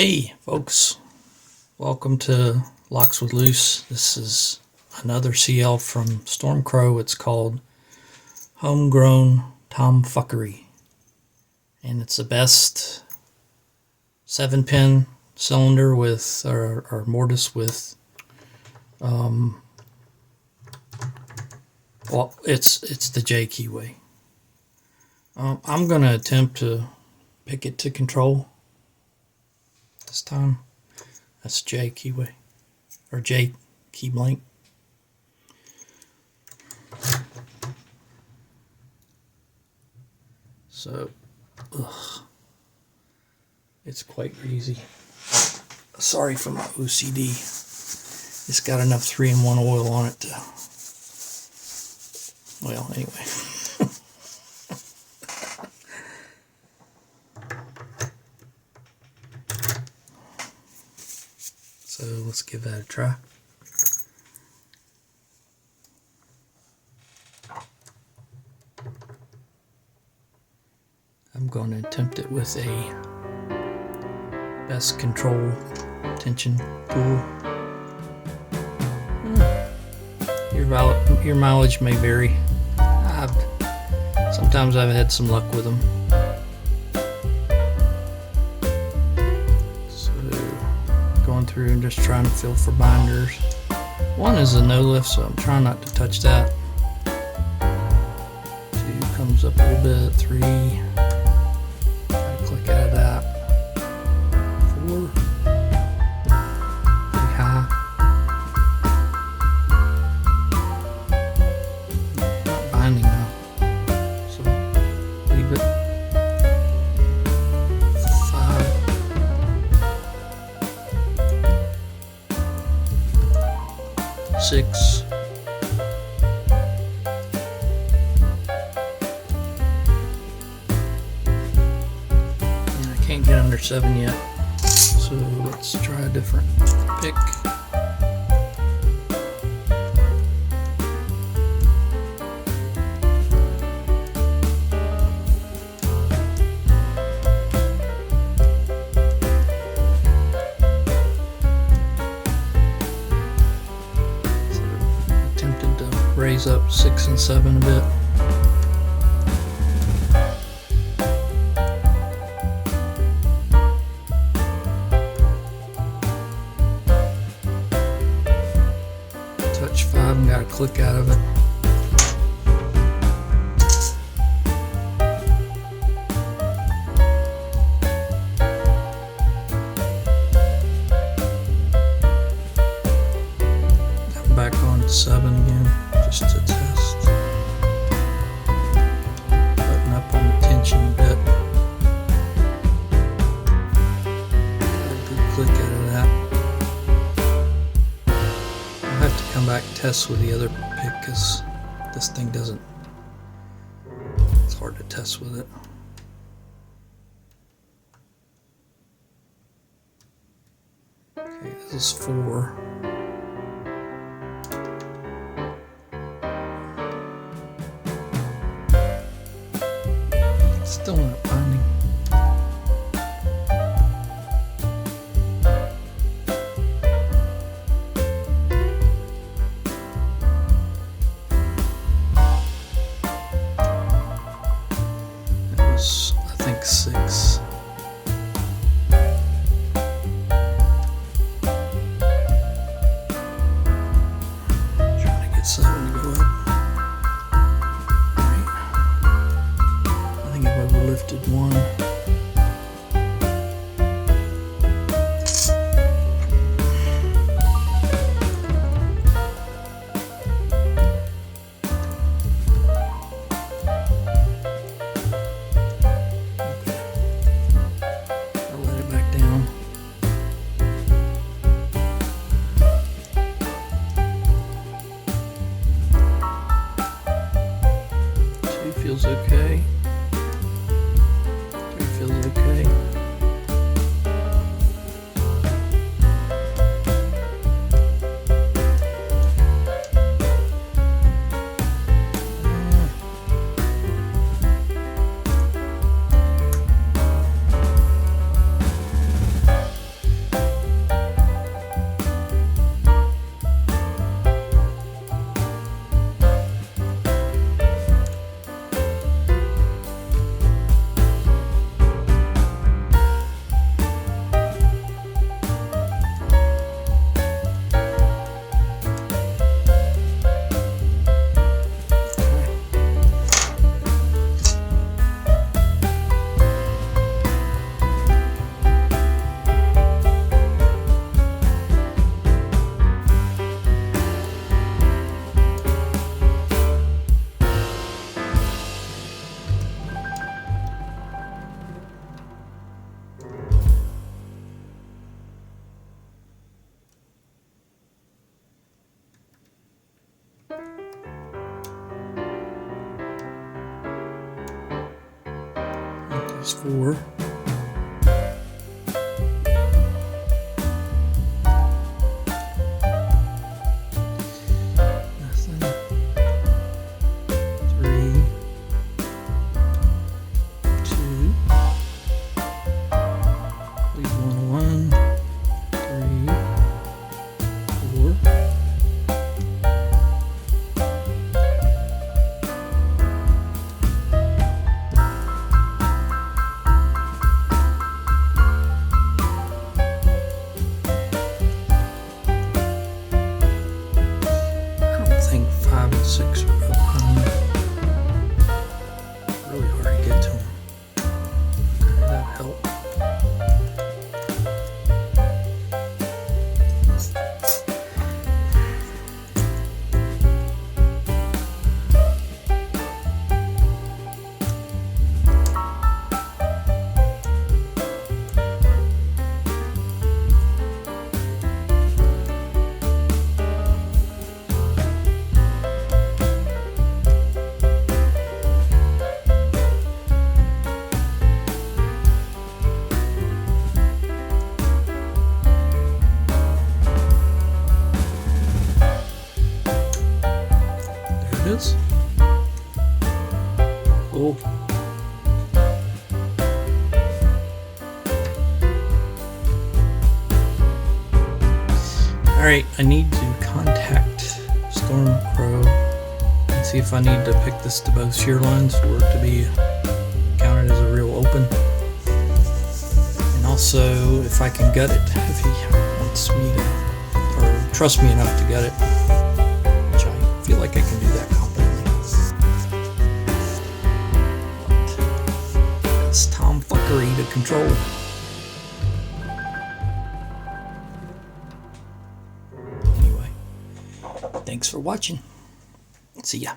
Hey folks, welcome to Locks with Loose. This is another CL from Storm Crow. It's called HomeGrown TomFuckery, and it's the best 7-pin cylinder with or mortise with well, it's the J keyway. I'm gonna attempt to pick it to control this time. That's J keyway or J key blank. So it's quite easy. Sorry for my OCD. It's got enough 3-in-1 oil on it to, well, anyway. So let's give that a try. I'm going to attempt it with a best control tension tool. Your mileage may vary. Sometimes I've had some luck with them. Going through and just trying to feel for binders. One is a no lift, so I'm trying not to touch that. 2 comes up a little bit. 3, gotta click out of that. 4, pretty high. Not binding now, so leave it. 6, and I can't get under 7 yet, so let's try a different pick. Raise up 6 and 7 a bit. Touch 5 and got a click out of it. Got back on 7 again. Just to test. Button up on the tension a bit. Got a good click out of that. I'll have to come back and test with the other pick because this thing doesn't. It's hard to test with it. Okay, this is 4. Still not binding. That was, I think, 6. Trying to get 7 to go up. Lifted 1. I'll let it back down. 2 feels okay. Feels okay. That's 4. Nothing. 3, 2. Leave 1 alone. 3, 4. I think 5 and 6 are up high. Really hard to get to them. Okay, that helped. There it is. Cool. Alright, I need to contact Storm Crow and see if I need to pick this to both shear lines for it to be counted as a real open. And also if I can gut it, if he wants me to, or trust me enough to gut it, which I feel like I can do that competently. But it's tomfuckery to control. Anyway, thanks for watching. See ya.